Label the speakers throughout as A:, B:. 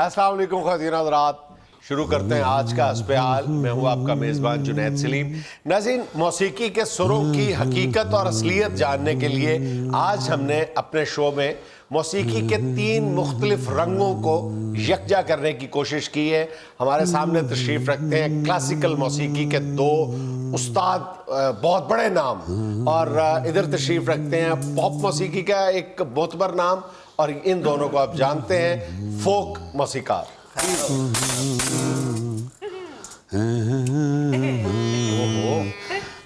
A: अस्सलाम वालेकुम ख़वातीन हज़रात, शुरू करते हैं आज का हस्ब-ए-हाल। मैं हूँ आपका मेज़बान जुनैद सलीम। नाज़रीन, मौसीकी के सुरों की हकीकत और असलियत जानने के लिए आज हमने अपने शो में मौसीकी के 3 मुख्तलिफ रंगों को यकजा करने की कोशिश की है। हमारे सामने तशरीफ़ रखते हैं क्लासिकल मौसीकी के 2 उस्ताद, बहुत बड़े नाम, और इधर तशरीफ़ रखते हैं पॉप मौसीकी का एक मोतबर नाम, और इन दोनों को आप जानते हैं फोक मौसीकार।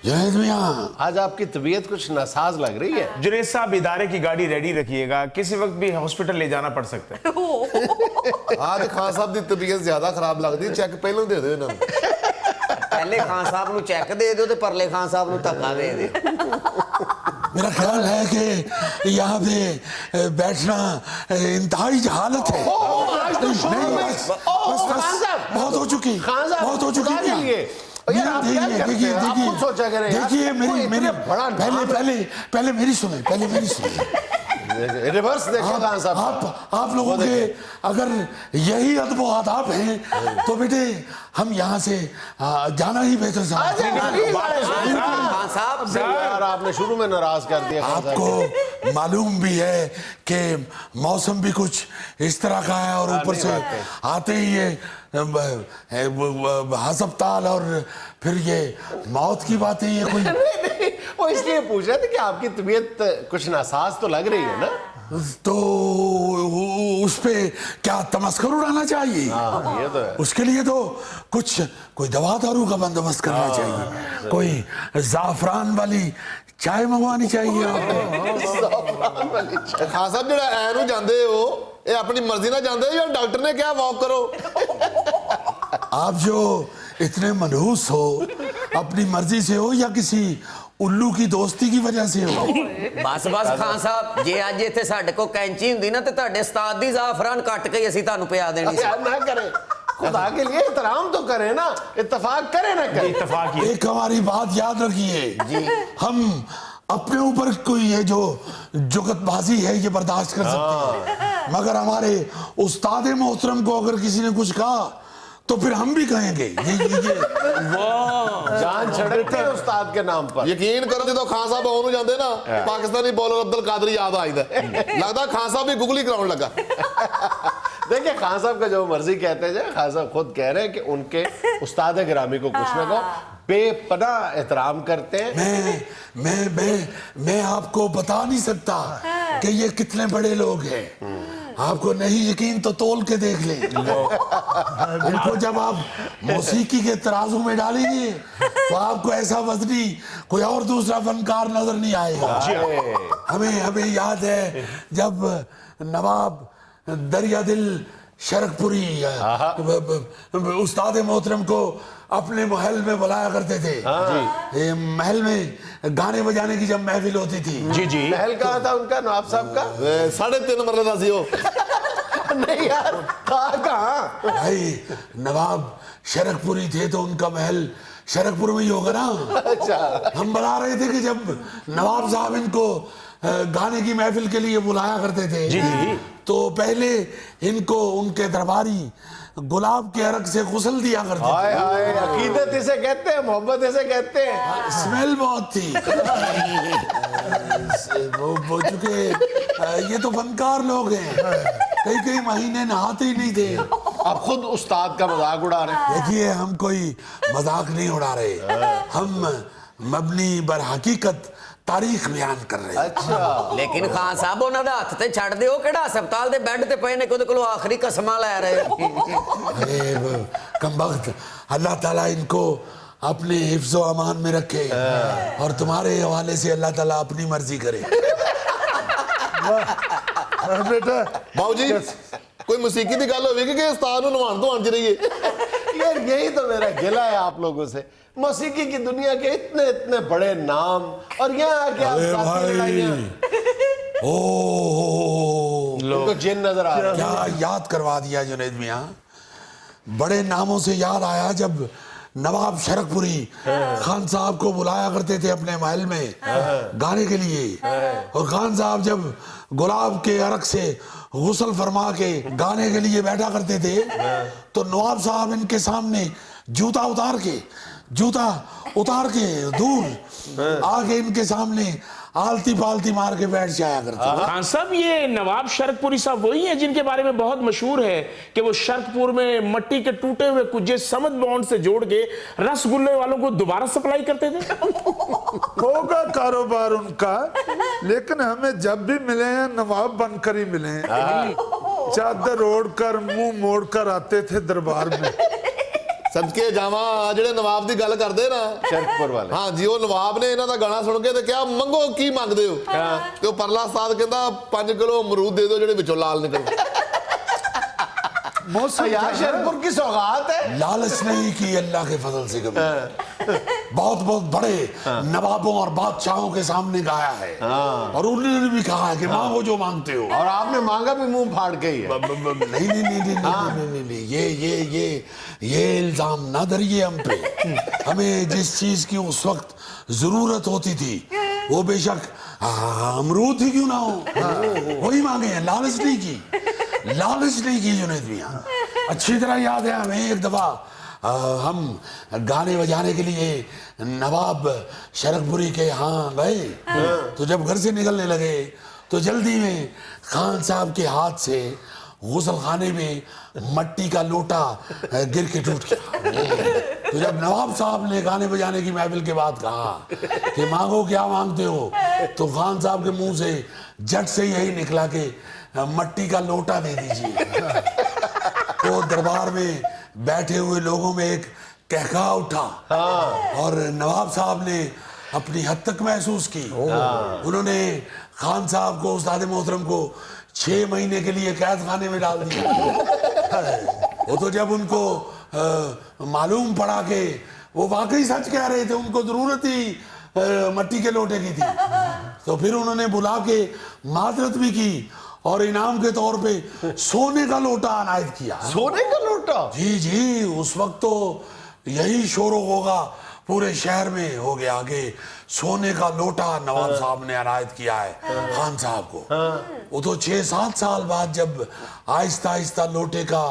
B: जुनैद मियां,
A: आज आपकी तबीयत कुछ नासाज लग रही है।
C: जुनैद साहब, इदारे की गाड़ी रेडी रखिएगा, किसी वक्त भी हॉस्पिटल ले जाना पड़ सकता है।
B: आज खान साहब की तबीयत ज्यादा खराब लगती है, चेक पहलों दे दो इन्होंने।
D: पहले खान साहब ਨੂੰ ਚੈੱਕ ਦੇ ਦਿਓ ਤੇ ਪਰਲੇ ਖਾਨ ਸਾਹਿਬ ਨੂੰ ਧੱਕਾ ਦੇ ਦਿਓ।
B: मेरा ख्याल है कि यहाँ पे बैठना इंतहाई जहालत है। बहुत हो चुकी, बहुत हो चुकी। देखिए पहले मेरी सुने।
A: रिवर्स देखो खान साहब।
B: आप लोगों के अगर यही अदब व आदाब हैं तो बेटे हम यहाँ से जाना ही बेहतर
D: खान साहब
A: यार, आपने शुरू में नाराज कर दिया।
B: आपको मालूम भी है कि मौसम भी कुछ इस तरह का है, और ऊपर से आते ही ये हस्पताल और फिर ये मौत की बातें, ये कोई
A: नहीं, वो इसलिए पूछ रहे थे कि आपकी तबीयत कुछ नासाज तो लग रही है ना,
B: तो उस पे क्या तमस्कर उड़ाना चाहिए।
A: ये तो है।
B: उसके लिए तो कोई दवा दारू का बंदोबस्त करना चाहिए, कोई जाफरान वाली चाय मंगवानी चाहिए।
E: खान साहब जो ऐ नूं जांदे हो, ये अपनी मर्जी ना जांदे हो या डॉक्टर ने क्या वॉक करो?
B: आप जो इतने मनहूस हो, अपनी मर्जी से हो या किसी उल्लू की दोस्ती की वजह से हो?
D: ਬਸ ਖਾਨ ਸਾਹਿਬ, ਜੇ ਅੱਜ ਇੱਥੇ ਸਾਡੇ ਕੋਲ ਕੈਂਚੀ ਹੁੰਦੀ ਨਾ ਤੇ ਤੁਹਾਡੇ ਉਸਤਾਦ ਦੀ ਜ਼ਾਫਰਾਨ ਕੱਟ ਕੇ ਅਸੀਂ ਤੁਹਾਨੂੰ ਪਿਆ ਦੇਣੀ ਸੀ।
A: यार ना करें, खुदा के लिए एहतराम तो करें ना, इत्तेफाक करें ना करें।
C: इत्तेफाक ही।
B: एक हमारी बात याद रखिए, हम अपने ऊपर कोई ये जो जुगतबाजी है ये बर्दाश्त कर सकते हैं, मगर हमारे उस्ताद मोहतरम को अगर किसी ने कुछ कहा तो फिर हम भी कहेंगे ये
A: जान छड़कते हैं उस्ताद के नाम पर।
E: यकीन करो जो खान साहब आउं जांदे ना, पाकिस्तानी बॉलर अब्दुल कादर याद आईदा। लगदा खान साहब भी गुगली कराउण लगा।
A: देखिए, खान साहब का जो मर्जी कहते हैं, खान साहब खुद कह रहे हैं कि उनके उस्ताद गिरामी को कुछ ना कहो, बेपनाह एहतराम करते हैं।
B: मैं आपको बता नहीं सकता कि ये कितने बड़े लोग हैं। आपको नहीं यकीन तो तोल के देख लें। इनको जब आप मौसीकी के तराजू में डालेंगे तो आपको ऐसा वजनी कोई और दूसरा फनकार नजर नहीं आएगा। हमें याद है जब नवाब दरिया दिल शरकपुरी उस्ताद मोहतरम को अपने महल में बुलाया करते थे। महल में गाने बजाने की जब महफिल होती थी।
C: जी जी।
A: महल कहाँ था उनका, नवाब साहब का?
E: 3.5 मरले दा सी ओ।
A: नहीं यार, था कहाँ?
B: भाई नवाब शरकपुरी थे तो उनका महल शरकपुर में ही होगा ना।
A: अच्छा।
B: हम बता रहे थे कि जब नवाब साहब इनको गाने की महफिल के लिए बुलाया करते थे,
C: जी जी, तो
B: पहले इनको उनके दरबारी गुलाब के अरक से गुस्ल दिया करते थे।
A: हाय हाय, अकीदत इसे कहते हैं, मोहब्बत इसे कहते हैं।
B: स्मेल बहुत थी। वो चूंकि ये तो फनकार लोग हैं, कई महीने नहाते ही नहीं थे।
A: आप खुद उस्ताद का मजाक उड़ा रहे हैं।
B: देखिए, हम कोई मजाक नहीं उड़ा रहे, हम मबनी बर हकीकत तारीख बयान कर रहे हैं।
A: अच्छा।
D: ਲੇਕਿਨ ਖਾਨ ਸਾਹਿਬ ਉਹਨਾਂ ਦਾ ਹੱਥ ਤੇ ਛੱਡ ਦਿਓ, ਕਿਹੜਾ ਹਸਪਤਾਲ ਦੇ ਬੈੱਡ ਤੇ ਪਏ ਨੇ ਕਿ ਉਹਦੇ ਕੋਲੋਂ ਆਖਰੀ ਕਸਮਾਂ ਲੈ ਰਹੇ ਹੋ।
B: अरे कमबख्त, अल्लाह ताला इनको अपने हिफ्ज़ो अमान में रखे और तुम्हारे हवाले से अल्लाह ताला अपनी मर्जी करे।
E: बेटा बाबू जी, कोई मौसीकी की गल होगी कि उस्ताद नूं नवाण धोआण च रहिए।
A: यार, यही तो मेरा गिला है आप लोगों से। मौसीकी की दुनिया के इतने इतने बड़े नाम, और यहाँ आके आप साथी लड़ाइयाँ। उनको जिन नजर आ रहा है।
B: क्या याद करवा दिया जुनैद मियां। बड़े नामों से याद आया, जब नवाब शरकपुरी खान साहब को बुलाया करते थे अपने महल में गाने के लिए, और खान साहब जब गुलाब के अरक से गुस्ल फरमा के गाने के लिए बैठा करते थे तो नवाब साहब इनके सामने जूता उतार के दूर आके इनके सामने आलती पालती मार के बैठ जाया करते थे।
C: खान साहब, ये नवाब शरकपुरी साहब वही हैं जिनके बारे में बहुत मशहूर है कि वो शरकपुर में मट्टी के टूटे हुए कुजे समद बॉन्ड से जोड़ के रसगुल्ले वालों को दोबारा सप्लाई करते थे।
F: होगा कारोबार उनका, लेकिन हमें जब भी मिले हैं नवाब बनकर ही मिले हैं। चादर ओढ़कर मुंह मोड़कर आते थे दरबार में।
E: सदके जावा ਜਿਹੜੇ ਨਵਾਬ ਦੀ ਗੱਲ ਕਰਦੇ ਨਾ
A: शरकपुर वाले।
E: ਹਾਂ ਜੀ, ਉਹ ਨਵਾਬ ਨੇ ਇਹਨਾਂ ਦਾ ਗਾਣਾ ਸੁਣ ਕੇ ਤੇ ਕਿਹਾ ਮੰਗੋ ਕੀ ਮੰਗਦੇ ਹੋ, ਤੇ ਉਹ ਪਰਲਾ ਉਸਤਾਦ ਕਹਿੰਦਾ 5 ਕਿਲੋ ਅਮਰੂਦ ਦੇ ਦਿਓ ਜਿਹੜੇ ਵਿੱਚੋਂ ਲਾਲ ਨਿਕਲ।
A: यहाँ शरकपुर की सौगात है।
B: लालच नहीं की अल्लाह के फजल से कभी, बहुत बहुत बड़े नवाबों और बादशाहों के सामने गाया है, और उन्होंने भी कहा है कि मांगो जो मांगते हो।
A: और आपने मांगा भी मुंह फाड़ के ही है।
B: नहीं, ये इल्जाम ना धरिए हम पे। हमें जिस चीज की उस वक्त जरूरत होती थी वो बेशक अमरूद ही क्यों ना हो, वही मांगे हैं। लालच नहीं की जुनैद मियां। अच्छी तरह याद है हमें, एक दफा हम गाने बजाने के लिए नवाब शरकपुरी के यहाँ गए, तो जब घर से निकलने लगे तो जल्दी में खान साहब के हाथ से गुस्ल खाने में मट्टी का लोटा गिर के टूट गया। तो जब नवाब साहब ने गाने बजाने की महफिल के बाद कहा कि मांगो क्या मांगते हो, तो खान साहब के मुंह से झट से यही निकला कि मट्टी का लोटा दे दीजिए। तो दरबार में बैठे हुए लोगों में एक कहका उठा, और नवाब साहब ने अपनी हद तक महसूस की। उन्होंने खान साहब को, उस्ताद मोहतरम को 6 महीने के लिए कैद खाने में डाल दिया। वो तो जब उनको मालूम पड़ा कि वो वाकई सच कह रहे थे, उनको जरूरत ही मट्टी के लोटे की थी, तो फिर उन्होंने बुला के माजरत भी की और इनाम के तौर पे सोने का लोटा अनायत किया।
A: सोने का लोटा?
B: जी, उस वक्त तो यही शोर होगा पूरे शहर में हो गया कि सोने का लोटा नवाब साहब ने अनायत किया है खान साहब को। वो तो 6-7 साल बाद जब आहिस्ता आहिस्ता लोटे का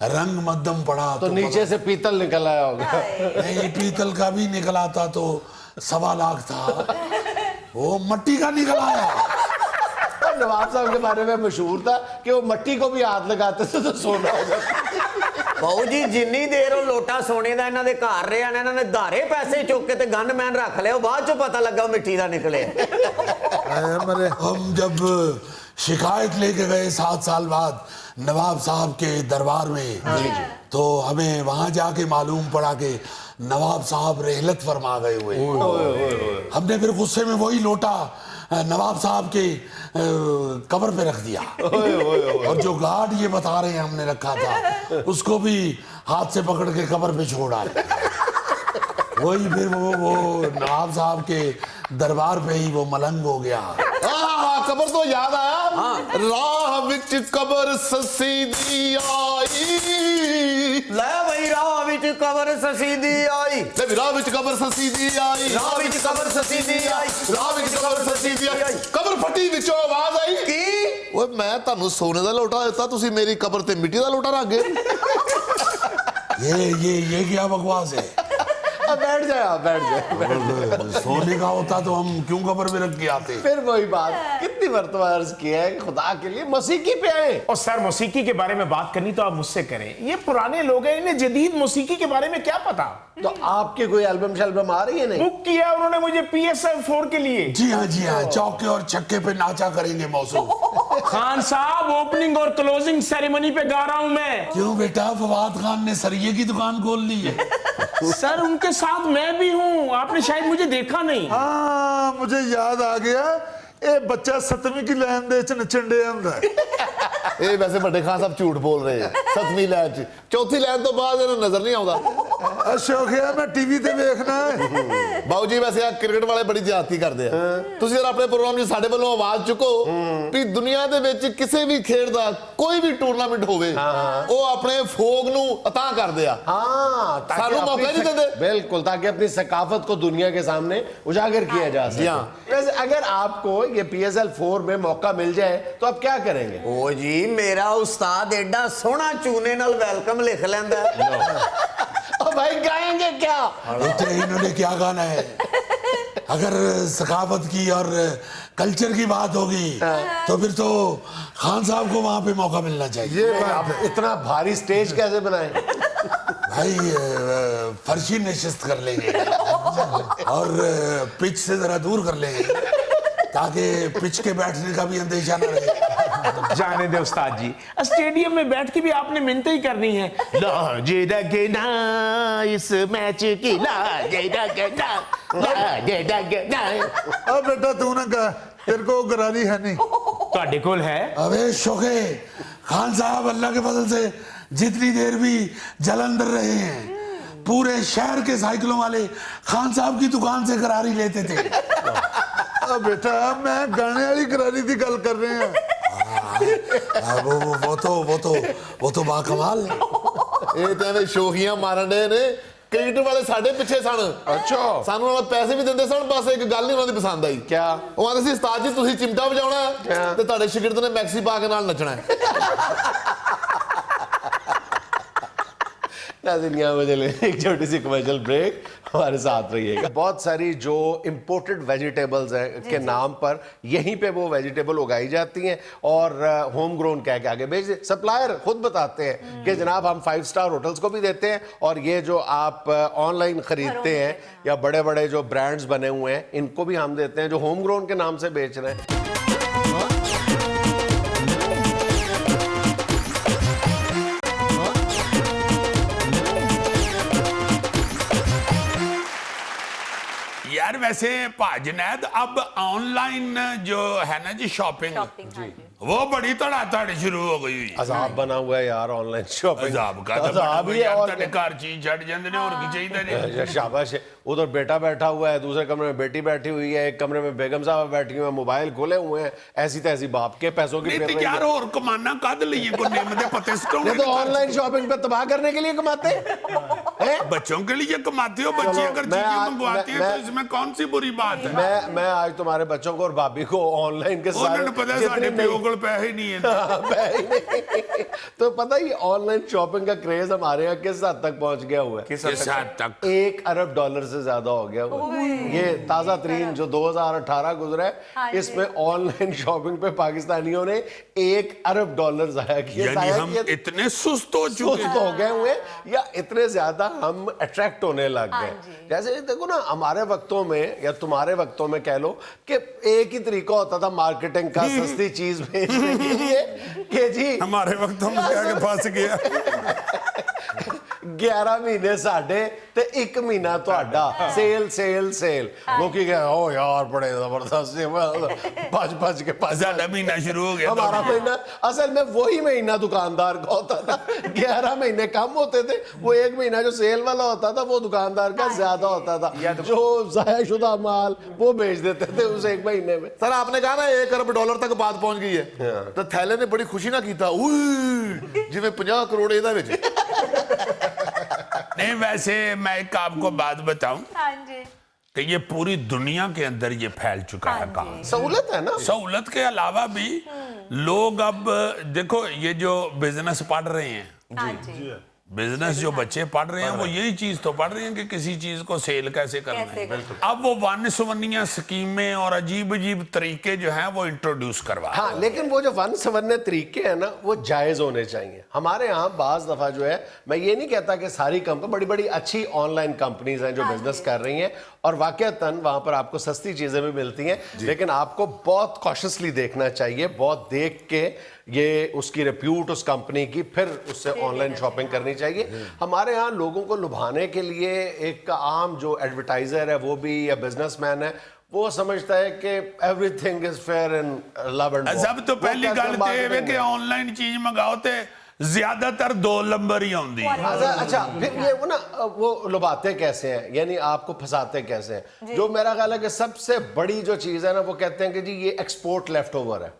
B: रंग मध्यम पड़ा
A: तो नीचे से पीतल निकल आया होगा।
B: नहीं, पीतल का भी निकल आता तो 1.25 लाख था, वो मट्टी का निकल आया।
A: नवाब साहब के बारे में मशहूर था कि वो मट्टी को भी हाथ लगाते थे तो सोना हो जाता।
D: ਬਾਊ ਜੀ ਜਿੰਨੀ ਦੇਰ ਉਹ ਲੋਟਾ ਸੋਨੇ ਦਾ ਇਹਨਾਂ ਦੇ ਘਰ ਰਿਹਾ ਨਾ, ਇਹਨਾਂ ਨੇ ਧਾਰੇ ਪੈਸੇ ਚੁੱਕ ਕੇ ਤੇ ਗਨਮੈਨ ਰੱਖ ਲਿਆ, ਬਾਅਦ ਚੋਂ ਪਤਾ ਲੱਗਾ ਮਿੱਟੀ ਦਾ ਨਿਕਲਿਆ।
B: हम जब शिकायत लेके गए 7 साल बाद नवाब साहब के दरबार में, तो हमें वहां जाके मालूम पड़ा कि नवाब साहब रहलत फरमा गए हुए। हमने फिर गुस्से में वही लोटा नवाब साहब के कब्र पे रख दिया, और जो गार्ड ये बता रहे हैं हमने रखा था उसको भी हाथ से पकड़ के कब्र पे छोड़ आए। वही फिर वो नवाब साहब के दरबार पे ही वो मलंग हो गया।
E: कबर तो याद आया, राह विच कबर ससीदी आई,
D: ਲੈ ਬਈ ਰਾਹ ਵਿੱਚ ਕਬਰ ਸਸੀਦੀ ਆਈ,
E: ले राह विच कबर ससीदी आई,
D: ਰਾਹ ਵਿੱਚ ਕਬਰ ਸਸੀਦੀ ਆਈ,
E: ਰਾਹ ਵਿੱਚ ਕਬਰ ਸਸੀਦੀ ਆਈ। ਕਬਰ ਫਟੀ ਵਿੱਚੋਂ ਆਵਾਜ਼ ਆਈ,
D: ਕੀ
E: ਓਏ ਮੈਂ ਤੁਹਾਨੂੰ ਸੋਨੇ ਦਾ ਲੋਟਾ ਦਿੱਤਾ, ਤੁਸੀਂ ਮੇਰੀ ਕਬਰ ਤੇ ਮਿੱਟੀ ਦਾ ਲੋਟਾ ਰੱਖ गए।
B: ये क्या बकवास है?
A: अब बैठ जाए आप, बैठ जाए।
B: सोने का होता तो हम क्यों कब्र में रख के आते?
A: फिर वही बात, कितनी मरतबा अर्ज किया है, खुदा के लिए मौसीकी पे आए।
C: और सर, मौसीकी के बारे में बात करनी तो आप मुझसे करें, ये पुराने लोग हैं, इन्हें जदीद मौसीकी के बारे में क्या पता।
A: तो आपके कोई एल्बम शल्बम आ रही है नहीं?
C: बुक किया उन्होंने मुझे PSM4 के लिए।
B: जी हाँ, चौके और छक्के पे नाचा करेंगे मौसूफ।
C: खान साहब, ओपनिंग और क्लोजिंग सेरेमनी पे गा रहा हूं मैं।
B: क्यों बेटा, फवाद खान ने सरिये की दुकान खोल ली है?
C: सर, उनके साथ मैं भी हूं, आपने शायद मुझे देखा नहीं।
F: हाँ, मुझे याद आ गया, ये बच्चा 7वीं की लाइन दे च नचन डे हुंदा है।
E: ਇਹ ਵੈਸੇ ਵੱਡੇ ਖਾਨ ਸਾਹਿਬ ਝੂਠ ਬੋਲ ਰਹੇ ਆ। 7ਵੀਂ ਲਾਈਨ ਚ, 4ਥੀ ਲਾਈਨ ਤੋਂ ਬਾਅਦ ਇਹਨੂੰ ਨਜ਼ਰ ਨਹੀਂ ਆਉਂਦਾ।
F: ਸ਼ੌਕੀਆ ਮੈਂ ਟੀਵੀ ਤੇ ਵੇਖਣਾ ਹੈ।
E: ਬਾਊ ਜੀ ਵੈਸੇ ਆ ਕ੍ਰਿਕਟ ਵਾਲੇ ਬੜੀ ਜ਼ਿਆਦਤੀ ਕਰਦੇ ਆ। ਤੁਸੀਂ ਯਾਰ ਆਪਣੇ ਪ੍ਰੋਗਰਾਮ 'ਚ ਸਾਡੇ ਵੱਲੋਂ ਆਵਾਜ਼ ਚੁੱਕੋ ਵੀ ਦੁਨੀਆ ਦੇ ਵਿੱਚ ਕਿਸੇ ਵੀ ਖੇਡ ਦਾ ਕੋਈ ਵੀ ਟੂਰਨਾਮੈਂਟ ਹੋਵੇ ਉਹ ਆਪਣੇ ਫੋਕ ਨੂੰ ਅਤਾ ਕਰਦੇ ਆ।
A: हाँ, ताकि
E: सालों
A: अपनी
E: मौका नहीं देते।
A: बिल्कुल, ताकि अपनी सकाफत को दुनिया के सामने उजागर किया जा सके।
E: हाँ।
A: वैसे अगर आपको ये PSL 4 में मौका मिल जाए तो आप क्या करेंगे?
D: ओ जी मेरा उस्ताद एडा सोहना चूने नाल वेलकम लिख लेंदा है।
A: और भाई गाएंगे क्या?
B: इतने इन्होंने क्या गाना है? अगर सकाफत की और कल्चर की बात होगी तो फिर तो खान साहब को वहां पे मौका मिलना चाहिए।
F: ये बात
A: आप इतना भारी स्टेज कैसे बनाए?
B: भाई फर्शी नशिस्त कर लेंगे और पिच से जरा दूर कर लेंगे ताकि पिच के बैठने का भी अंदेशा न रहे।
C: जाने दे उस्ताद जी, स्टेडियम में बैठ के भी आपने मिन्नतें ही करनी है। लाजे रगना इस मैच की, लाजे रगना, लाजे रगना।
F: अब बेटा तू ना कह, तेरे को गरारी है नहीं।
C: ਤੁਹਾਡੇ ਕੋਲ है?
B: अबे शोके, खान साहब अल्लाह के फजल से जितनी देर भी जलंधर रहे हैं पूरे शहर के साइकिलों वाले खान साहब की दुकान से करारी लेते थे।
F: अब बेटा मैं गाने वाली गरारी की गल कर रहे हैं।
B: वो तो बाकमाल है।
E: ਇਹ ਤਾਂ ਐਵੇਂ ਸ਼ੋਖੀਆਂ ਮਾਰਨ ਦੇ ਨੇ। ਕ੍ਰਿਕਟ ਵਾਲੇ ਸਾਡੇ ਪਿੱਛੇ ਸਨ।
A: ਅੱਛਾ।
E: ਸਾਨੂੰ ਉਹਨਾਂ ਪੈਸੇ ਵੀ ਦਿੰਦੇ ਸਨ, ਬਸ ਇੱਕ ਗੱਲ ਨਹੀਂ ਉਹਨਾਂ ਦੀ ਪਸੰਦ ਆਈ।
A: क्या?
E: ਉਹ ਆਂਦੇ ਸੀ ਉਸਤਾਦ ਜੀ ਤੁਸੀਂ ਚਿਮਟਾ ਵਜਾਉਣਾ ਹੈ
A: ਹਾਂ।
E: ਤੇ ਤੁਹਾਡੇ ਸ਼ਾਗਿਰਦ ਨੇ ਮੈਕਸੀ ਪਾ ਕੇ ਨਾਲ ਨੱਚਣਾ ਹੈ।
A: नाज़रीन, यहाँ मुझे एक छोटी सी कमर्शियल ब्रेक, हमारे साथ रहिएगा। बहुत सारी जो इम्पोर्टेड वेजिटेबल्स हैं के नाम पर यहीं पे वो वेजिटेबल उगाई जाती हैं और होम ग्रोन कह के आगे भेज दे। सप्लायर खुद बताते हैं कि जनाब हम 5 स्टार होटल्स को भी देते हैं और ये जो आप ऑनलाइन खरीदते हैं या बड़े बड़े जो ब्रांड्स बने हुए हैं इनको भी हम देते हैं जो होम ग्रोन के नाम से बेच रहे हैं।
G: यार वैसे भाजनैद अब ऑनलाइन जो है ना जी शॉपिंग वो बड़ी धड़ाधड़ शुरू हो गई हुई।
A: अजाब बना हुआ है यार ऑनलाइन शॉपिंग।
G: अजाब का
A: अजाब ही है और
G: तेरे घर चीज छड़ जांदे ने और की चाहिए ने।
A: शाबाश है। उधर बेटा बैठा हुआ है, दूसरे कमरे में बेटी बैठी हुई है, एक कमरे में बेगम साहब बैठी हुई है, मोबाइल खोले हुए हैं, ऐसी तैसी बाप के पैसों की
G: नहीं
A: फिर
G: तो
A: रही
G: यार
A: है।
G: और कमाना कद लिए को नेम दे पते
A: ये तो ऑनलाइन शॉपिंग पे तबाह करने के लिए कमाते हैं।
G: बच्चों के लिए कमाते हो, बच्चे
A: चलो,
G: अगर
A: मैं
G: चीजें
A: आज-
G: मंगवाते हैं
A: मैं-
G: तो इसमें कौन सी बुरी बात है?
A: मैं आज तुम्हारे बच्चों को और भाभी को ऑनलाइन के
G: उन्होंने पता है साढ़े
A: जितनी
G: प्यो को पैसे नहीं है।
A: तो पता ही ऑनलाइन शॉपिंग का क्रेज हमारे यहाँ किस हद तक पहुंच गया हुआ है?
G: किस हद तक?
A: $1 अरब से ज्यादा हो गया हुआ है। ये ताजा तरीन जो 2018 गुजरा है इसमें ऑनलाइन शॉपिंग पे पाकिस्तानियों ने $1 अरब जाया किया।
G: यानी हम इतने सुस्त हो चुके
A: सुस्त हो गए हुए या इतने ज्यादा हम अट्रैक्ट होने लग गए। जैसे देखो ना हमारे वक्तों में या तुम्हारे वक्तों में कह लो कि एक ही तरीका होता था मार्केटिंग का सस्ती चीज बेचने के लिए कि जी
G: हमारे वक्त हम क्या के फंस गया।
A: 11 महीने साढ़े ते 1 महीना ਤੁਹਾਡਾ सेल सेल सेल लोकी कहे ओ यार बड़े जबरदस्त भज के
G: साਡਾ महीना शुरू हो गया।
A: हमारा महीना असल में वही महीना दुकानदार का होता था। 11 महीने कम होते थे, वो 1 महीना जो सेल वाला होता था वो दुकानदार का ज्यादा होता था। जो जाया शुदा माल वो बेच देते थे उस 1 महीने में।
E: सर आपने कहा ना $1 अरब तक बात पहुंच गई है तो थैले ने बड़ी खुशी ना कीता जिਵੇਂ 50 करोड़ ਇਹਦਾ ਵਿੱਚ।
G: नहीं वैसे मैं एक आपको बात बताऊं
H: हाँ जी।
G: कि ये पूरी दुनिया के अंदर ये फैल चुका है काम।
A: सहूलत है ना।
G: सहूलत के अलावा भी लोग अब देखो ये जो बिजनेस पढ़ रहे हैं,
H: हाँ जी।
G: बिजनेस जो बच्चे पढ़ रहे हैं वो यही चीज तो पढ़ रहे हैं कि किसी चीज को सेल कैसे करना
H: कैसे
G: है।
H: करना
G: अब वो वन्य स्कीमें और अजीब अजीब तरीके जो हैं वो इंट्रोड्यूस करवा रहे हैं।
A: हाँ, लेकिन वो जो वन सवरने तरीके हैं ना वो जायज होने चाहिए। हमारे यहाँ बाज दफा जो है, मैं ये नहीं कहता कि सारी कंपनी बड़ी बड़ी अच्छी ऑनलाइन कंपनीज हैं जो बिजनेस कर रही हैं और वाकईतन वहां पर आपको सस्ती चीजें भी मिलती हैं, लेकिन आपको बहुत कॉशियसली देखना चाहिए, बहुत देख के ये उसकी रिप्यूट उस कंपनी की फिर उससे ऑनलाइन शॉपिंग करनी चाहिए। हमारे यहाँ लोगों को लुभाने के लिए एक आम जो एडवर्टाइजर है वो भी या बिजनेसमैन है वो समझता है कि everything is fair in love and
G: सब तो पहली गल ते वे कि ऑनलाइन चीज मंगाओ ते ज्यादातर 2 नंबर ही आउंदी
A: अच्छा फिर ये वो ना वो लुभाते कैसे हैं, यानी आपको फंसाते कैसे हैं? जो मेरा ख्याल है कि सबसे बड़ी जो चीज़ है ना, वो कहते हैं कि जी ये एक्सपोर्ट लेफ्ट ओवर है,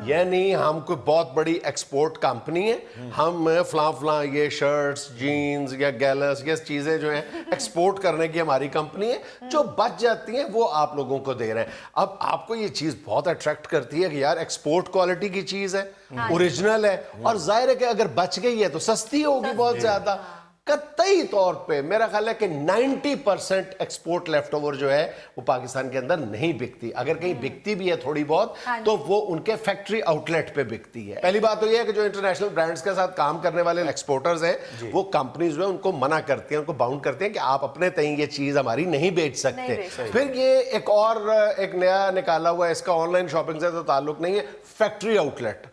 A: यानी हम कोई बहुत बड़ी एक्सपोर्ट कंपनी है, हम फलां ये शर्ट्स, जीन्स या गैलस, ये चीज़ें जो हैं एक्सपोर्ट करने की हमारी कंपनी है, जो बच जाती हैं वो आप लोगों को दे रहे हैं। अब आपको ये चीज़ बहुत अट्रैक्ट करती है कि यार एक्सपोर्ट क्वालिटी की चीज़ है, ओरिजिनल है, और जाहिर है कि अगर बच गई है तो सस्ती होगी बहुत ज़्यादा। कतई तौर पे मेरा ख्याल है कि 90% एक्सपोर्ट लेफ्ट ओवर जो है वो पाकिस्तान के अंदर नहीं बिकती। अगर कहीं बिकती भी है थोड़ी बहुत तो वो उनके फैक्ट्री आउटलेट पे बिकती है। पहली बात तो ये है कि जो इंटरनेशनल ब्रांड्स के साथ काम करने वाले एक्सपोर्टर्स हैं वो कंपनीज जो है उनको मना करती हैं, उनको बाउंड करती हैं कि आप अपने तय ये चीज हमारी नहीं बेच सकते। फिर ये एक नया निकाला हुआ है, इसका ऑनलाइन शॉपिंग से तो ताल्लुक नहीं है, फैक्ट्री आउटलेट।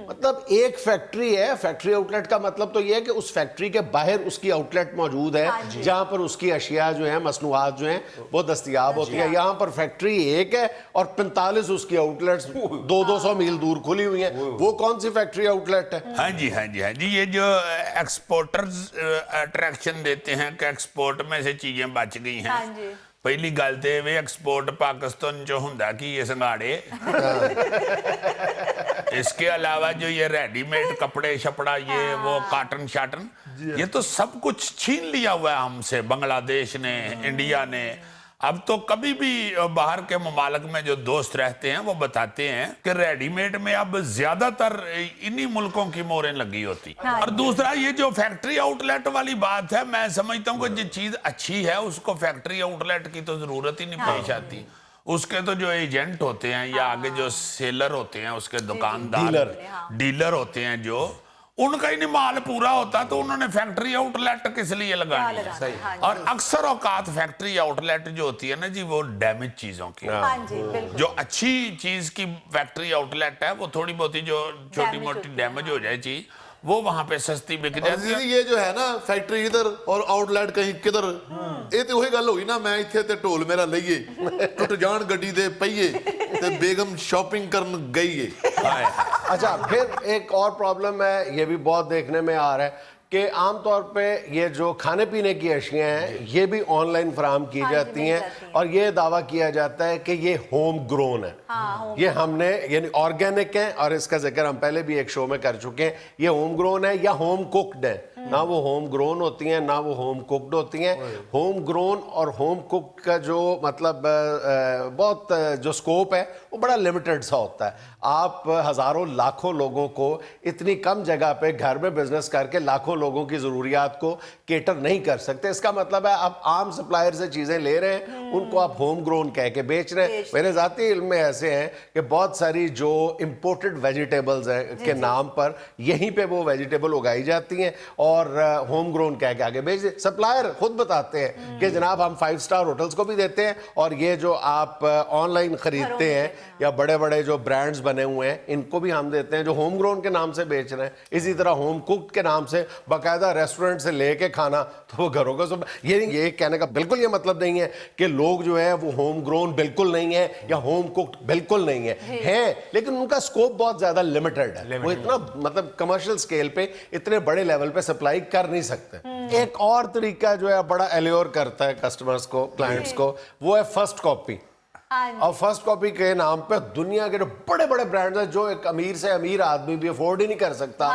A: मतलब एक फैक्ट्री है, फैक्ट्री आउटलेट का मतलब तो ये है कि उस फैक्ट्री के बाहर उसकी आउटलेट मौजूद है जहां पर उसकी अशिया जो है, मसनूआत जो हैं वो दस्तयाब होती है। यहाँ पर फैक्ट्री एक है और 45 उसकी आउटलेट्स 200 मील दूर खुली हुई हैं। वो कौन सी फैक्ट्री आउटलेट है?
G: हाँ जी हाँ जी हाँ जी, ये जो एक्सपोर्टर्स अट्रैक्शन देते हैं कि एक्सपोर्ट में से चीजें बच गई हैं। पहली गल तो वे एक्सपोर्ट पाकिस्तान जो हुंदा कि ये संगाड़े इसके अलावा जो ये रेडीमेड कपड़े शपड़ा ये वो काटन शाटन ये तो सब कुछ छीन लिया हुआ है हमसे, बांग्लादेश ने, इंडिया ने। अब तो कभी भी बाहर के ममालक में जो दोस्त रहते हैं वो बताते हैं कि रेडीमेड में अब ज्यादातर इन्हीं मुल्कों की मोहरें लगी होती। और दूसरा ये जो फैक्ट्री आउटलेट वाली बात है, मैं समझता हूँ कि जो चीज अच्छी है उसको फैक्ट्री आउटलेट की तो जरूरत ही नहीं पेश आती। उसके तो जो एजेंट होते हैं या आगे जो सेलर होते हैं, उसके दुकानदार डीलर होते हैं, जो उनका ही नहीं माल पूरा होता तो उन्होंने फैक्ट्री आउटलेट किस लिए लगानी है। और अक्सर औकात फैक्ट्री आउटलेट जो होती है ना जी, वो डैमेज चीजों की। जो अच्छी चीज की फैक्ट्री आउटलेट है वो थोड़ी बहुत ही जो छोटी मोटी डैमेज हो जाए चीज वो वहां पे सस्ती बिक जाती है।
E: ये जो है ना फैक्ट्री इधर और आउटलेट कहीं किधर, ये तो वही गल हुई ना, मैं इत्थे ते ढोल मेरा लईए टुट जान गड्डी दे पईए ते बेगम शॉपिंग करन गईए।
A: अच्छा फिर एक और प्रॉब्लम है, ये भी बहुत देखने में आ रहा है कि आमतौर पे ये जो खाने पीने की अशियाँ हैं ये भी ऑनलाइन फराहम की जाती हैं और ये दावा किया जाता है कि ये होम ग्रोन है। ये हमने यानी ऑर्गेनिक है और इसका जिक्र हम पहले भी एक शो में कर चुके हैं। ये होम ग्रोन है या होम कुक्ड है, ना वो होम ग्रोन होती हैं ना वो होम कुक्ड होती हैं। होम ग्रोन और होम कुक्ड का जो मतलब बहुत जो स्कोप है वो बड़ा लिमिटेड सा होता है। आप हज़ारों लाखों लोगों को इतनी कम जगह पे घर में बिजनेस करके लाखों लोगों की ज़रूरियात को केटर नहीं कर सकते। इसका मतलब है आप आम सप्लायर से चीज़ें ले रहे हैं, उनको आप होम ग्रोन कह के बेच रहे हैं। मेरे ज़ाती इल्म में ऐसे हैं कि बहुत सारी जो इम्पोर्टेड वेजिटेबल्स हैं के नाम पर यहीं पे वो वेजिटेबल उगाई जाती हैं और होम ग्रोन कह के आगे बेच दे। सप्लायर खुद बताते हैं कि जनाब हम 5 स्टार होटल्स को भी देते हैं और ये जो आप ऑनलाइन खरीदते हैं या बड़े बड़े जो ब्रांड्स बने हुए हैं इनको भी हम देते हैं जो होम ग्रोन के नाम से बेच रहे हैं। इसी तरह होम कुक्ड के नाम से बाकायदा रेस्टोरेंट से लेके खाना तो वो घरों का सब। ये कहने का बिल्कुल ये मतलब नहीं है कि लोग जो है वो होम ग्रोन बिल्कुल नहीं है या होम कुक्ड बिल्कुल नहीं है, लेकिन उनका स्कोप बहुत ज्यादा लिमिटेड है। वो इतना मतलब कमर्शियल स्केल पे इतने बड़े लेवल पे सप्लाई कर नहीं सकते। एक और तरीका जो है बड़ा एल्योर करता है कस्टमर्स को, क्लाइंट्स को, वो है फर्स्ट कॉपी। और फर्स्ट कॉपी के नाम पे दुनिया के जो बड़े बड़े ब्रांड्स हैं जो एक अमीर से अमीर आदमी भी अफोर्ड ही नहीं कर सकता।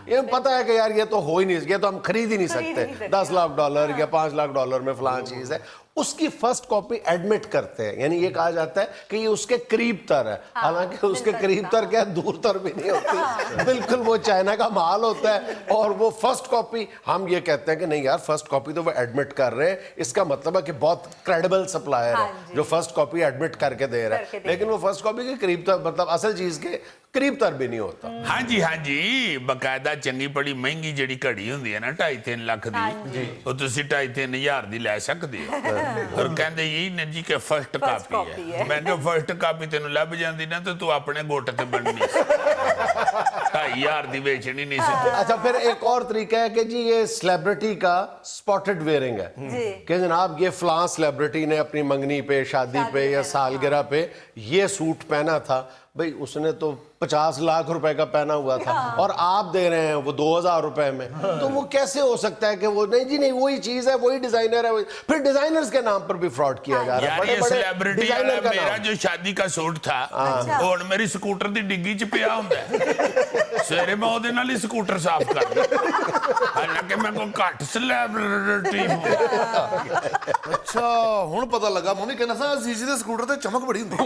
A: ये पता है कि यार ये तो हो ही नहीं, ये तो हम खरीद ही नहीं सकते। $10 लाख या $5 लाख में फलां चीज है, उसकी फर्स्ट कॉपी एडमिट करते हैं। यानी ये कहा जाता है कि ये उसके करीब तर है, हालांकि उसके करीब तर क्या दूर तर भी नहीं होती, बिल्कुल वो चाइना का माल होता है। और वो फर्स्ट कॉपी हम ये कहते हैं कि नहीं यार फर्स्ट कॉपी तो वो एडमिट कर रहे हैं, इसका मतलब है कि बहुत क्रेडिबल सप्लायर है जो फर्स्ट कॉपी एडमिट करके दे रहा है। लेकिन वो फर्स्ट कॉपी के करीब तर मतलब असल चीज के करीब तर भी नहीं होता।
G: हाँ जी, बकायदा चंगी बड़ी महंगी जी घड़ी होंगी है ना 2.5-3 लाख दी, वो तुसी 2.5-3 हज़ार दी लै सकते हो। और कहते यही ने जी के फर्स्ट कापी है। मैं कहा फर्स्ट कापी तेन लभ जाती ना तो तू अपने गोट ते बननी 2.5 दी बेचनी नहीं सी।
A: अच्छा फिर एक और तरीका है कि जी ये सेलिब्रिटी का स्पॉटेड वेयरिंग है कि जनाब ये फलां सेलिब्रिटी ने अपनी मंगनी पे, शादी पे या सालगिरह पे ये सूट पहना था, भाई उसने तो 50 लाख रुपए का पहना हुआ था और आप दे रहे हैं वो 2000 रुपए में, तो वो कैसे हो सकता है कि वो नहीं जी नहीं वही चीज है, वही डिजाइनर है, फिर डिजाइनर्स के नाम पर भी फ्रॉड किया जा रहा है।
G: यार ये सेलिब्रिटी
A: डिजाइनर का
G: मेरा
A: नाम
G: जो शादी का सूट था ਹੁਣ ਮੇਰੀ ਸਕੂਟਰ ਦੀ ਡਿੱਗੀ 'ਚ ਪਿਆ ਹੁੰਦਾ ਸਵੇਰੇ ਮੈਂ ਉਹਦੇ ਨਾਲ ਹੀ ਸਕੂਟਰ ਸਾਫ਼ ਕਰਦਾ ਹਾਲਾਂਕਿ ਮੈਂ ਕੋਈ ਘੱਟ ਸੈਲਿਬ੍ਰਿਟੀ ਹੂੰ।
E: ਅੱਛਾ ਹੁਣ ਪਤਾ ਲੱਗਾ ਮੰਮੀ ਕਹਿੰਦਾ ਸੀ ਸ਼ੀਸ਼ੇ ਦੇ ਸਕੂਟਰ ਤੇ ਚਮਕ ਬੜੀ ਹੁੰਦੀ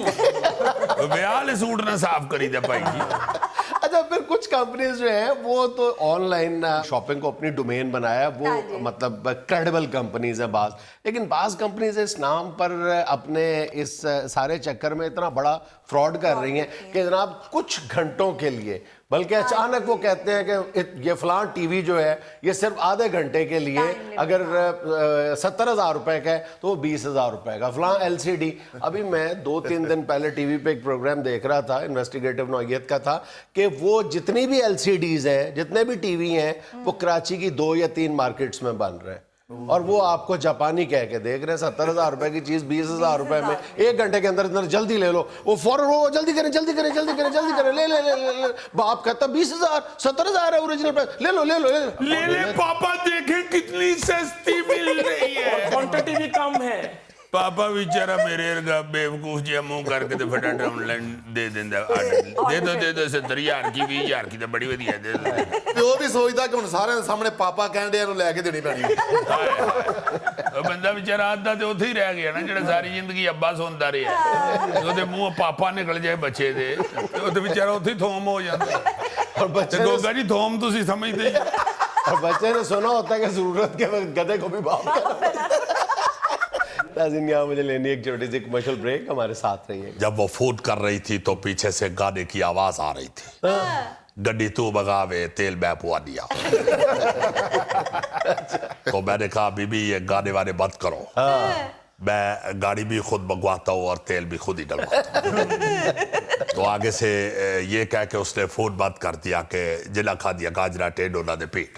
G: ਵਿਆਹ ਵਾਲੇ ਸੂਟ ਨਾਲ ਸਾਫ਼ ਕਰੀਦਾ ਭਾਈ ਜੀ।
A: अच्छा फिर कुछ कंपनीज जो है वो तो ऑनलाइन शॉपिंग को अपनी डोमेन बनाया, वो मतलब क्रेडिबल कंपनीज है बाज, लेकिन बाज कंपनीज इस नाम पर अपने इस सारे चक्कर में इतना बड़ा फ्रॉड कर रही हैं कि जनाब कुछ घंटों के लिए, बल्कि अचानक वो कहते हैं कि ये फलां टीवी जो है ये सिर्फ आधे घंटे के लिए अगर 70,000 रुपए का है तो वो 20,000 रुपए का, फलां LCD। अभी मैं 2-3 दिन पहले टीवी पे एक प्रोग्राम देख रहा था, इन्वेस्टिगेटिव नौयत का था, कि वो जितनी भी LCDs हैं, जितने भी टीवी हैं, वो कराची की 2 या 3 मार्केट्स में बन रहे हैं और वो आपको जापानी कह के देख रहे हैं। 70,000 रुपए की चीज 20,000 रुपए में 1 घंटे के अंदर अंदर जल्दी ले लो, वो फौरन वो जल्दी करें जल्दी करें जल्दी करें जल्दी करें, ले ले ले ले बाप कहता 20,000 70,000 है ओरिजिनल प्राइस, ले लो ले लो
G: ले ले पापा देखे कितनी सस्ती मिल रही है,
C: क्वांटिटी भी कम है।
G: पापा बेचारा मेरे वर्गा बेवकूफ जिहा मुंह करके ते फटाफट ऑनलाइन दे दिंदा ऑर्डर दे दो 70,000 की 20,000 की तो बड़ी वधिया दे दो।
E: ਤੇ ਉਹ ਵੀ ਸੋਚਦਾ ਕਿ ਹੁਣ ਸਾਰਿਆਂ ਦੇ ਸਾਹਮਣੇ ਪਾਪਾ ਕਹਿੰਦੇ ਨੂੰ ਲੈ ਕੇ ਦੇਣੀ ਪੈਣੀ
G: ਉਹ ਬੰਦਾ ਵਿਚਾਰਾ ਅੱਧਾ ਤੇ ਉੱਥੇ ਹੀ ਰਹਿ ਗਿਆ ਨਾ, ਜਿਹੜਾ ਸਾਰੀ ਜ਼ਿੰਦਗੀ ਅੱਬਾ ਸੁਣਦਾ ਰਿਹਾ, ਉਹਦੇ ਮੂੰਹ ਪਾਪਾ ਨਿਕਲ ਜਾਏ ਬੱਚੇ ਦੇ ਤੇ ਉਹ ਤੇ ਵਿਚਾਰਾ ਉੱਥੇ ਹੀ ਥੋਮ ਹੋ ਜਾਂਦਾ।
A: और बच्चे
G: ਤੇ ਗੋਗਾ ਜੀ ਥੋਮ ਤੁਸੀਂ ਸਮਝਦੇ ਹੀ
A: और बच्चे ने सुना होता है कि जरूरत के वक्त गधे को भी बाप नाज़रीन यहाँ मुझे लेनी एक छोटी सी कमर्शियल ब्रेक, हमारे साथ रहिए।
H: जब वो फोन कर रही थी तो पीछे से गाने की आवाज आ रही थी, गड्डी तू भगावे तेल मैं पुआ दिया। तो मैंने कहा बीबी ये गाने वाने बंद करो, मैं गाड़ी भी खुद मंगवाता हूँ और तेल भी खुद ही डलवाता हूँ। तो आगे से ये कह के उसने फोन बंद कर दिया कि जिला खा दिया गाजरा टेढ़ो ना दे पीठ।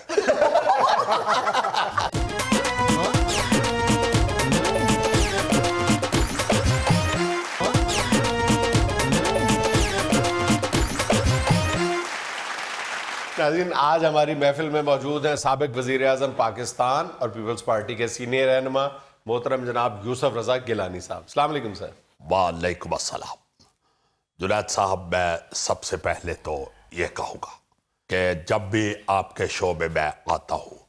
A: नाज़रीन आज हमारी महफिल में मौजूद हैं साबिक वज़ीर आज़म पाकिस्तान और पीपल्स पार्टी के सीनियर रहनुमा मोहतरम जनाब यूसुफ रज़ा गिलानी साहब। अस्सलाम वालेकुम सर।
H: वालेकुम अस्सलाम। जुनैद साहब, मैं सबसे पहले तो ये कहूँगा कि जब भी आपके शो में मैं आता हूँ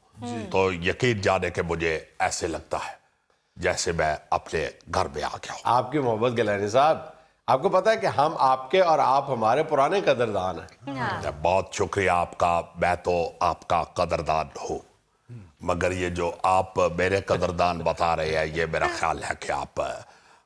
H: तो यकीन जाने के मुझे ऐसे लगता है जैसे मैं अपने घर में आ गया हूँ।
A: आपकी मोहब्बत गिलानी साहब, आपको पता है कि हम आपके और आप हमारे पुराने कदरदान हैं।
H: बहुत शुक्रिया आपका, मैं तो आपका कदरदान हूँ, मगर ये जो आप मेरे कदरदान बता रहे हैं ये मेरा ख्याल है कि आप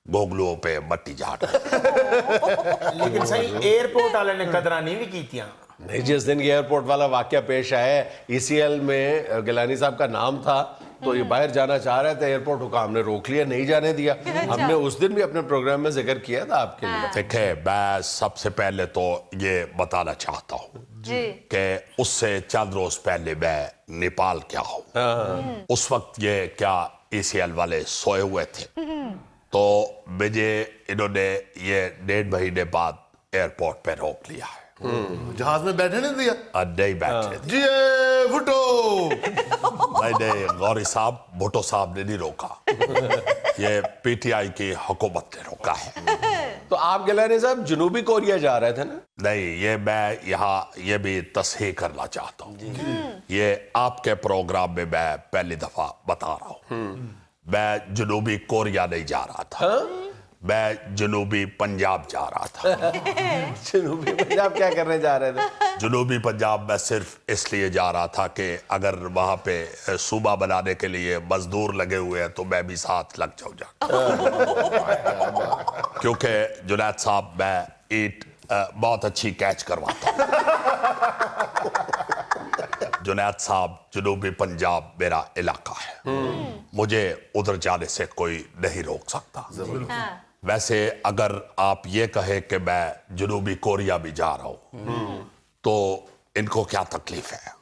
H: गोगलुओं पे मट्टी झाड़ रहे हैं।
C: लेकिन सही एयरपोर्ट वाले ने कदरा नहीं भी की थी।
A: नहीं, जिस दिन ये एयरपोर्ट वाला वाकया पेश आया, ECL में गिलानी साहब का नाम था तो ये बाहर जाना चाह रहे थे, एयरपोर्ट हुकाम ने रोक लिया, नहीं जाने दिया। हमने उस दिन भी अपने प्रोग्राम में जिक्र किया था आपके लिए।
H: देखिए, मैं सबसे पहले तो ये बताना चाहता हूँ कि उससे चंद रोज पहले मैं नेपाल गया हूँ। उस वक्त ये क्या ECL वाले सोए हुए थे, तो मुझे इन्होंने ये 1.5 महीने बाद एयरपोर्ट पे रोक लिया है।
E: जहाज में बैठे नहीं दिया,
H: नहीं बैठने दिया।
E: जी भुट्टो
H: नहीं गौरी साहब, भुट्टो साहब ने नहीं रोका, ये PTI की हुकूमत ने रोका है।
A: तो आप गिलानी साहब जनूबी कोरिया जा रहे थे ना?
H: नहीं, ये मैं यहाँ ये भी तस्हीह करना चाहता हूँ, ये आपके प्रोग्राम में मैं पहली दफा बता रहा हूँ, मैं जनूबी कोरिया नहीं जा रहा था, मैं जनूबी पंजाब जा रहा था।
A: जनूबी पंजाब क्या करने जा रहे थे?
H: जनूबी पंजाब में सिर्फ इसलिए जा रहा था कि अगर वहाँ पे सूबा बनाने के लिए मजदूर लगे हुए हैं तो मैं भी साथ लग जाऊँ क्योंकि जुनैद साहब मैं ईट बहुत अच्छी कैच करवाता हूँ। जुनैद साहब, जनूबी पंजाब मेरा इलाका है, मुझे उधर जाने से कोई नहीं रोक सकता। वैसे अगर आप ये कहे कि मैं जनूबी कोरिया भी जा रहा हूँ तो इनको क्या तकलीफ है?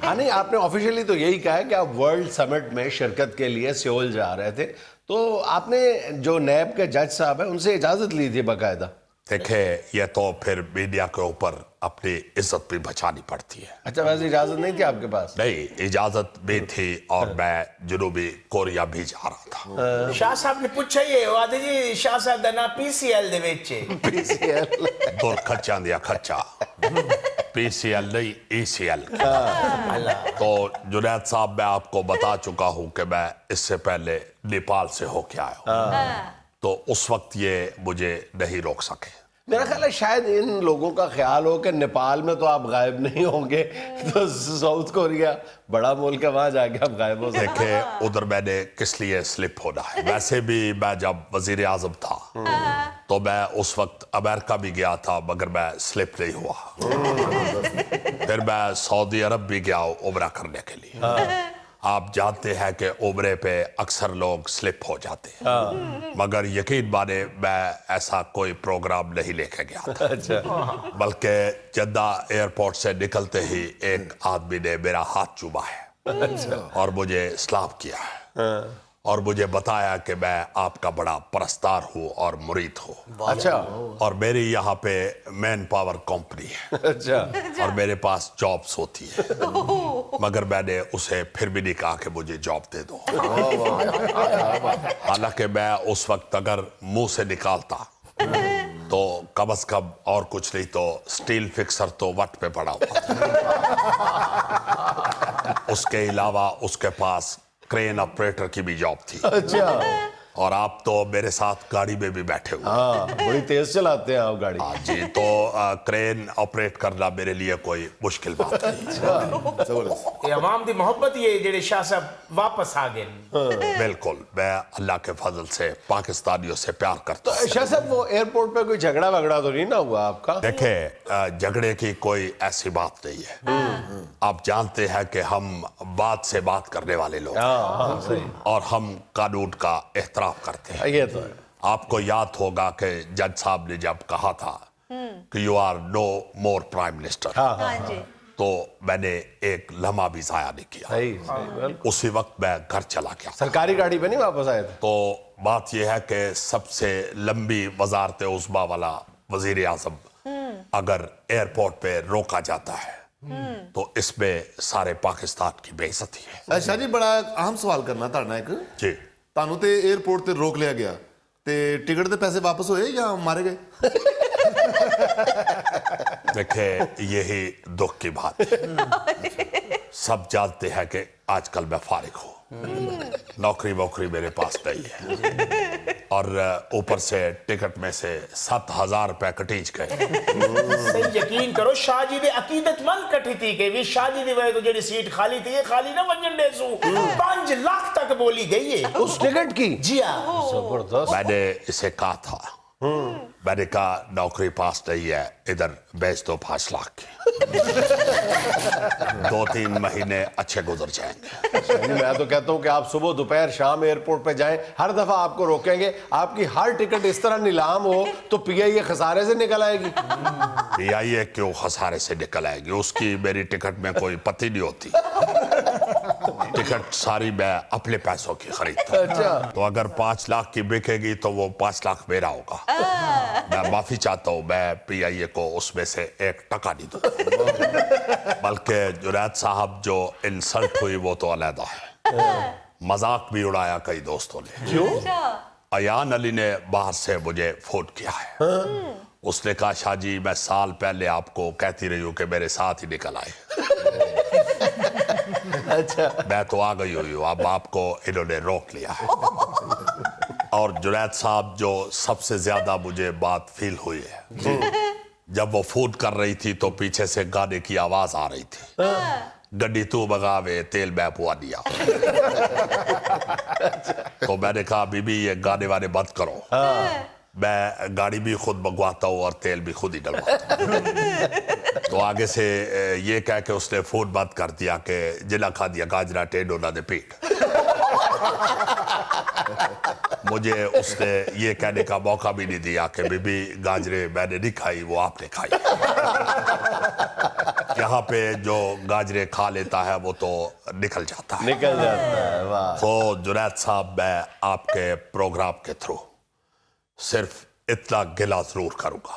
A: हाँ नहीं, आपने ऑफिशियली तो यही कहा है कि आप वर्ल्ड समिट में शिरकत के लिए सियोल जा रहे थे, तो आपने जो नैब के जज साहब है उनसे इजाजत ली थी बाकायदा?
H: देखे ये तो फिर मीडिया के ऊपर अपनी इज्जत भी बचानी पड़ती है।
A: अच्छा, वैसे इजाजत नहीं थी आपके पास?
H: नहीं, इजाजत भी थी और मैं जनूबी कोरिया भी जा रहा था।
C: शाह साहब ने पूछा ये आदे जी शाह साहब दा ना पीसीएल दे विच
A: PCL
H: दूर खच्चा दिया खच्चा, PCL नहीं ECL। तो जुनैद साहब, मैं आपको बता चुका हूं कि मैं इससे पहले नेपाल से होके आया हूं, तो उस वक्त ये मुझे नहीं रोक सके।
A: मेरा ख्याल है शायद इन लोगों का ख्याल हो कि नेपाल में तो आप गायब नहीं होंगे, तो साउथ कोरिया बड़ा मुल्क है, वहां जाके आप गायब हो सकते।
H: देखे उधर मैंने किस लिए स्लिप होना है। वैसे भी मैं जब वजीर आजम था तो मैं उस वक्त अमेरिका भी गया था, मगर मैं स्लिप नहीं हुआ। फिर मैं सऊदी अरब भी गया उम्रा करने के लिए। आप जानते हैं कि उम्रे पे अक्सर लोग स्लिप हो जाते हैं, मगर यकीन माने मैं ऐसा कोई प्रोग्राम नहीं लेके गया था।
A: अच्छा,
H: बल्कि जद्दा एयरपोर्ट से निकलते ही एक आदमी ने मेरा हाथ चूमा है और मुझे सलाम किया है और मुझे बताया कि मैं आपका बड़ा परस्तार हूँ और मुरीद हूँ।
A: अच्छा,
H: और मेरी यहाँ पे मैन पावर कंपनी है
A: अच्छा,
H: और मेरे पास जॉब्स होती है, मगर मैंने उसे फिर भी नहीं कहा कि मुझे जॉब दे दो। हालांकि मैं उस वक्त अगर मुंह से निकालता तो कम से कम और कुछ नहीं तो स्टील फिक्सर तो वट पे पड़ा हुआ था। उसके अलावा उसके पास क्रेन ऑपरेटर की भी जॉब थी।
A: अच्छा,
H: और आप तो मेरे साथ गाड़ी में भी बैठे हुए।
A: हाँ, बड़ी तेज चलाते हैं आप गाड़ी।
H: हाँ जी, तो क्रेन ऑपरेट करना मेरे लिए कोई मुश्किल बात नहीं।
C: ये अवाम दी मोहब्बत ये जेड़े शाह साहब वापस आ गए।
H: बिल्कुल, मैं अल्लाह के फजल से पाकिस्तानियों से प्यार करता हूँ।
A: शाह साहब, वो एयरपोर्ट पे कोई झगड़ा वगड़ा तो नहीं ना हुआ आपका?
H: देखे, झगड़े की कोई ऐसी बात नहीं है। आप जानते हैं कि हम बात से बात करने वाले लोग
A: हाँ, सही,
H: और हम कानून का एहतराम करते हैं।
A: ये तो है।
H: आपको याद होगा कि जज साहब ने जब कहा था कि you are no more prime minister,
I: हाँ जी,
H: तो मैंने एक लम्हा भी जाया नहीं किया।
A: सही, बिल्कुल।
H: उसी वक्त मैं घर चला गया।
A: सरकारी गाड़ी पे नहीं वापस आए थे?
H: तो बात यह है कि सबसे लंबी वजारत उज़्मा वाला वजीर आजम अगर एयरपोर्ट पे रोका जाता है तो इसमें सारे पाकिस्तान की बेइज्जती है।
E: शाह जी, बड़ा अहम सवाल करना ਤੁਹਾਡਾ ਇੱਕ
H: जी,
E: ਤੁਹਾਨੂੰ ਤੇ 에어ਪੋਰਟ ਤੇ ਰੋਕ ਲਿਆ ਗਿਆ ਤੇ ਟਿਕਟ ਦੇ ਪੈਸੇ ਵਾਪਸ ਹੋਏ ਜਾਂ ਮਾਰੇ गए?
H: देखिए यही दुख की बात है। सब जानते हैं कि आजकल मैं फारिग हूँ, नौकरी वोकरी मेरे पास नहीं है और ऊपर से टिकट में से 7,000 रुपए कटीज गए।
C: सही यकीन करो शाह जी दे अकीदतमंद कठी थी कि वी शाह जी दी वजह तो जेड़ी सीट खाली थी ये खाली ना वंजन देसू 5 लाख तक बोली गई है
A: उस टिकट की?
C: जी हाँ।
A: जबरदस्त।
H: मैंने इसे कहा था, मैंने कहा नौकरी पास नहीं है, इधर बेच दो 5 लाख की। 2-3 महीने अच्छे गुजर जाएंगे।
A: मैं तो कहता हूँ कि आप सुबह दोपहर शाम एयरपोर्ट पे जाएं, हर दफा आपको रोकेंगे। आपकी हर टिकट इस तरह नीलाम हो तो पीआईए खसारे से निकल आएगी।
H: पीआईए क्यों खसारे से निकल आएगी? उसकी मेरी टिकट में कोई पत्ती नहीं होती। टिकट सारी मैं अपने पैसों की खरीदता हूं।
A: अच्छा।
H: तो अगर 5 लाख की बिकेगी तो वो 5 लाख मेरा होगा। मैं माफी चाहता हूँ, मैं पीआईए को उसमें से 1 टका नहीं दूंगा। बल्कि जुनैद साहब जो इंसल्ट हुई वो तो अलहदा है, मजाक भी उड़ाया कई दोस्तों ने।
A: क्यों?
H: अयान अली ने बाहर से मुझे फोन किया है। उसने कहा शाह जी, मैं साल पहले आपको कहती रही हूँ कि मेरे साथ ही निकल आए।
A: अच्छा।
H: मैं तो आ गई हुई हूँ, अब आपको इन्होंने रोक लिया है। और जुनैद साहब, जो सबसे ज्यादा मुझे बात फील हुई है, जब वो फोन कर रही थी तो पीछे से गाने की आवाज आ रही थी, गड्डी तू बगावे तेल मैं पुआ दिया। तो मैंने कहा बीबी ये गाने वाने बंद करो, मैं गाड़ी भी खुद मंगवाता हूँ और तेल भी खुद ही डलवाता हूँ। तो आगे से ये कह के उसने फोन बंद कर दिया कि जिला खा दिया गाजरा टेढ़ो ना दे पीठ। मुझे उसने ये कहने का मौका भी नहीं दिया कि बीबी गाजरे मैंने नहीं खाई, वो आपने खाई। यहाँ पे जो गाजरे खा लेता है वो तो निकल जाता है।
A: निकल जाता है, वाह।
H: तो जुनैद साहब, मैं आपके प्रोग्राम के थ्रू सिर्फ इतना गिला जरूर करूंगा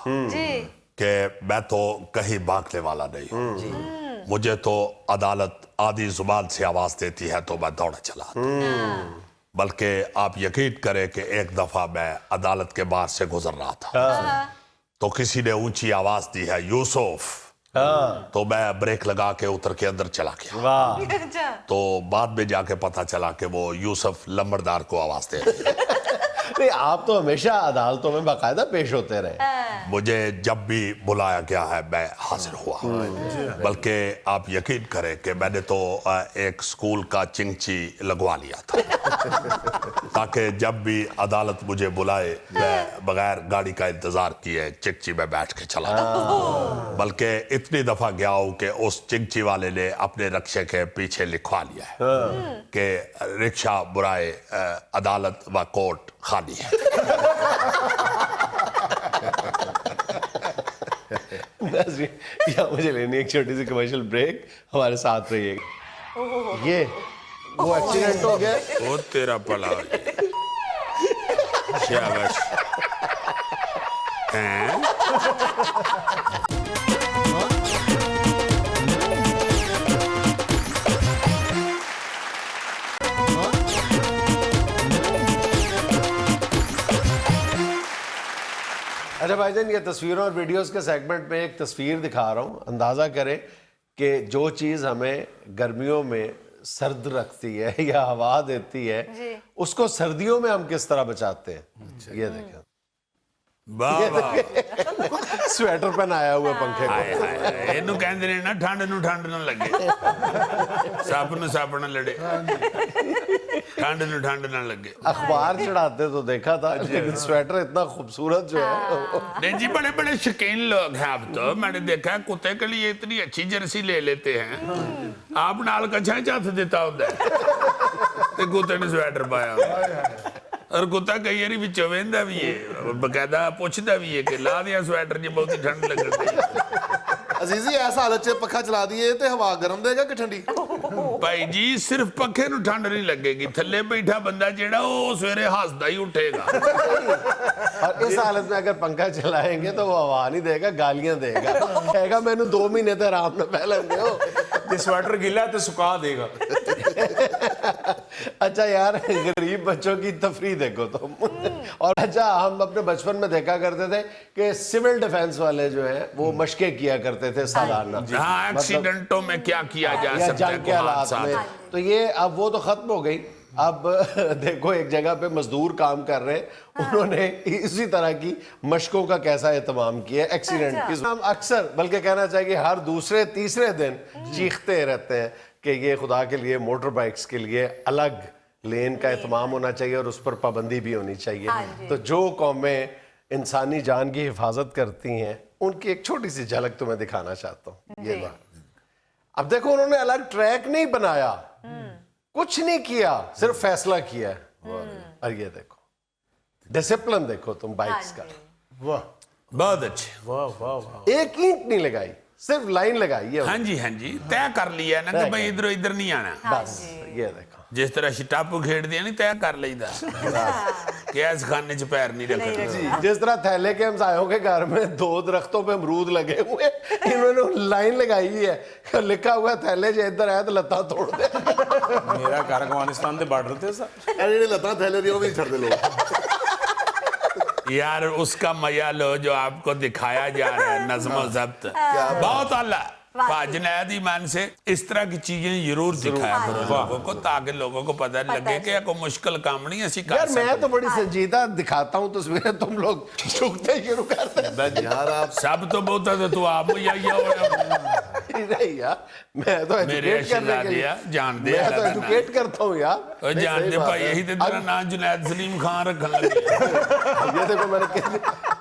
H: कि मैं तो कहीं भागने वाला नहीं हूं। मुझे तो अदालत आधी जुबान से आवाज देती है तो मैं दौड़ा चला आता हूं। बल्कि आप यकीन करें कि एक दफा मैं अदालत के बाहर से गुजर रहा था तो किसी ने ऊंची आवाज दी है यूसुफ, तो मैं ब्रेक लगा के उतर के अंदर चला गया। तो बाद में जाके पता चला कि वो यूसुफ लंबरदार को आवाज दे रहे हैं।
A: नहीं, आप तो हमेशा अदालतों में बाकायदा पेश होते रहे।
H: मुझे जब भी बुलाया गया है मैं हाजिर हुआ। बल्कि आप यकीन करें कि मैंने तो एक स्कूल का चिंची लगवा लिया था ताकि जब भी अदालत मुझे बुलाए मैं बगैर गाड़ी का इंतजार किए चिंची में बैठ के चला जाऊं। बल्कि इतनी दफा गया हूं कि उस चिंची वाले ने अपने रक्शे के पीछे लिखवा लिया है कि रिक्शा बुराए अदालत व कोर्ट खाली है।
A: या मुझे लेनी एक छोटी सी कमर्शियल ब्रेक, हमारे साथ रहिएगा। ये वो एक्सीडेंट हो गया।
G: वो तेरा भला हो जाए। शाबाश। हैं?
A: अच्छा भाईजान, ये तस्वीरों और वीडियोस के सेगमेंट में एक तस्वीर दिखा रहा हूँ। अंदाज़ा करें कि जो चीज़ हमें गर्मियों में सर्द रखती है या हवा देती है, उसको सर्दियों में हम किस तरह बचाते हैं। ये देखें, स्वेटर पहनाया हुआ पंखे को।
G: ਇਹਨੂੰ ਕਹਿੰਦੇ ਨੇ ਨਾ ਠੰਡ ਨੂੰ ਠੰਡ ਨਾ ਲੱਗੇ, ਸੱਪ ਨੂੰ ਸੱਪ ਨਾ ਲੜੇ, ठंड ਨੂੰ ਠੰਡ ਨਾ ਲੱਗੇ।
A: अखबार चढ़ाते तो देखा था, लेकिन स्वेटर इतना खूबसूरत जो है।
G: नहीं जी, बड़े बड़े शौकीन लोग हैं अब तो। मैंने देखा है कुत्ते के लिए इतनी अच्छी जर्सी ले लेते हैं, आप नाल कछा हथ देता होता है ते कुत्ते ने स्वेटर पाया होता। और कुत्ता कई बारी विचों वेंदा भी है, बकायदा पुछदा भी है कि ला दिया स्वेटर जी, बहुत ठंड लग रही है।
E: ਅਜ਼ੀਜ਼ੀ ਇਸ ਹਾਲਤ 'ਚ ਪੱਖਾ ਚਲਾ ਦਈਏ ਤੇ ਹਵਾ ਗਰਮ ਦੇਗਾ ਕਿ ਠੰਡੀ?
G: ਭਾਈ ਜੀ ਸਿਰਫ ਪੱਖੇ ਨੂੰ ਠੰਡ ਨਹੀਂ ਲੱਗੇਗੀ, ਥੱਲੇ ਬੈਠਾ ਬੰਦਾ ਜਿਹੜਾ ਉਹ ਸਵੇਰੇ ਹੱਸਦਾ ਹੀ ਉੱਠੇਗਾ।
A: और इस हालत में अगर पंखा चलाएंगे तो वो हवा नहीं देगा, गालियां देगा, कहेगा मैंने 2 महीने तो आराम में पहले दो।
C: ये स्वेटर गीला तो सुखा देगा।
A: अच्छा यार, गरीब बच्चों की तफरी देखो तुम। और अच्छा, हम अपने बचपन में देखा करते थे कि सिविल डिफेंस वाले जो हैं वो मशकें किया करते थे सालाना।
G: हाँ, एक्सीडेंटों में क्या किया जा सकता है,
A: जंग के हालात में। तो ये अब वो तो खत्म हो गई। अब देखो, एक जगह पे मजदूर काम कर रहे हैं, उन्होंने इसी तरह की मशकों का कैसा एहतमाम किया एक्सीडेंट की। हम अक्सर, बल्कि कहना चाहिए हर दूसरे तीसरे दिन चीखते रहते हैं कि ये खुदा के लिए मोटर बाइक्स के लिए अलग लेन का एहतमाम होना चाहिए और उस पर पाबंदी भी होनी चाहिए। तो जो कौमें इंसानी जान की हिफाजत करती हैं, उनकी एक छोटी सी झलक तुम्हें दिखाना चाहता हूँ। ये बात, अब देखो, उन्होंने अलग ट्रैक नहीं बनाया, कुछ नहीं किया, सिर्फ फैसला किया है। और ये देखो, डिसिप्लिन देखो तुम बाइक्स का।
C: वाह,
G: बहुत अच्छे।
C: वाह वाह वाह।
A: एक ईंट नहीं लगाई, सिर्फ लाइन लगाई है।
G: हाँ जी, हाँ जी, तय कर लिया ना कि भाई इधर इधर नहीं आना।
A: बस ये देखो,
G: जिस तरह शिटापू खेड़ते नहीं, तय कर लीदा कि इस खाने च पैर नहीं रखना।
A: जिस तरह थैले के हमसायों के घर में 2 दरख्तों पे अमरूद लगे हुए, इन्होंने लाइन लगाई हुई है, लिखा हुआ है थैले जो इधर आया तो लत्ता तोड़ दे।
C: मेरा घर अफगानिस्तान से बॉर्डर थे सर।
E: ਇਹ ਜਿਹੜੇ ਲੱਤਾਂ ਥੈਲੇ ਦੀ ਉਹ ਵੀ ਛੱਡਦੇ ਲੋਕ।
G: यार उसका मजा लो जो आपको दिखाया जा रहा है, नज़्म व ज़ब्त बहुत आला। जुनैद ईमान से इस तरह की चीजें जरूर दिखाया करो लोगों को, ताकि लोगों को पता लगे कि कोई मुश्किल काम नहीं ऐसी कर
A: यार, मैं तो बड़ी संजीदा दिखाता हूँ तस्वीरें, तुम लोग चुगते शुरू करते हैं।
E: यार आप
G: सब तो बहुत है, तो आप
A: नहीं यार, मैं तो
G: मेरे
A: एजुकेट करने के लिए
G: जान दे,
A: मैं तो एजुकेट करता हूँ यार।
G: जान दे भाई, यही तो तेरा नाम जुनैद सलीम खान रखने लगे।
A: ये देखो,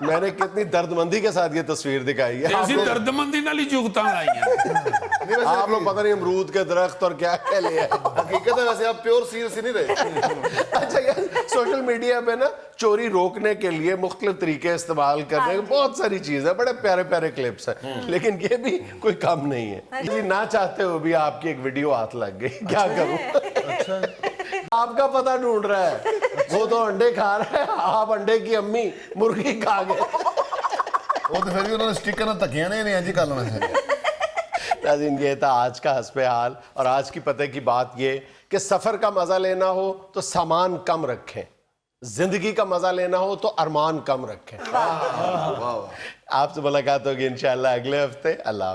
A: मैंने कितनी दर्दमंदी के साथ ये तस्वीर दिखाई है।
G: ऐसी दर्दमंदी नाल ही जुगतां लाई हैं।
A: आप लोग पता नहीं अमरूद के दरख्त और क्या क्या ले आए।
E: हकीकत है, वैसे आप प्योर सीरियस नहीं रहे।
A: अच्छा यार, सोशल मीडिया पे ना चोरी रोकने के लिए मुख्तलिफ तरीके इस्तेमाल करने की बहुत सारी चीज़ है, बड़े प्यारे प्यारे क्लिप्स हैं, लेकिन ये भी कोई कम नहीं है। जी, ना चाहते हुए भी आपकी एक वीडियो हाथ लग गई, क्या करूं। आपका पता ढूंढ रहा है, वो तो अंडे खा रहा है, आप अंडे की अम्मी मुर्गी खा गए।
E: ਉਹ ਤੇ ਫਿਰ ਵੀ ਉਹਨਾਂ ਨੇ ਸਟicker ਨਾਲ ਧੱਕੀਆਂ ਨੇ ਇੰਜ ਹੀ ਕਰ ਲੈਣਾ ਸੀ।
A: नाज़रीन, ये था आज का हस्बे हाल, और आज की पते की बात ये कि सफ़र का मज़ा लेना हो तो सामान कम रखें, जिंदगी का मज़ा लेना हो तो अरमान कम रखें। आपसे मुलाकात होगी इंशाअल्लाह अगले हफ्ते। अल्लाह।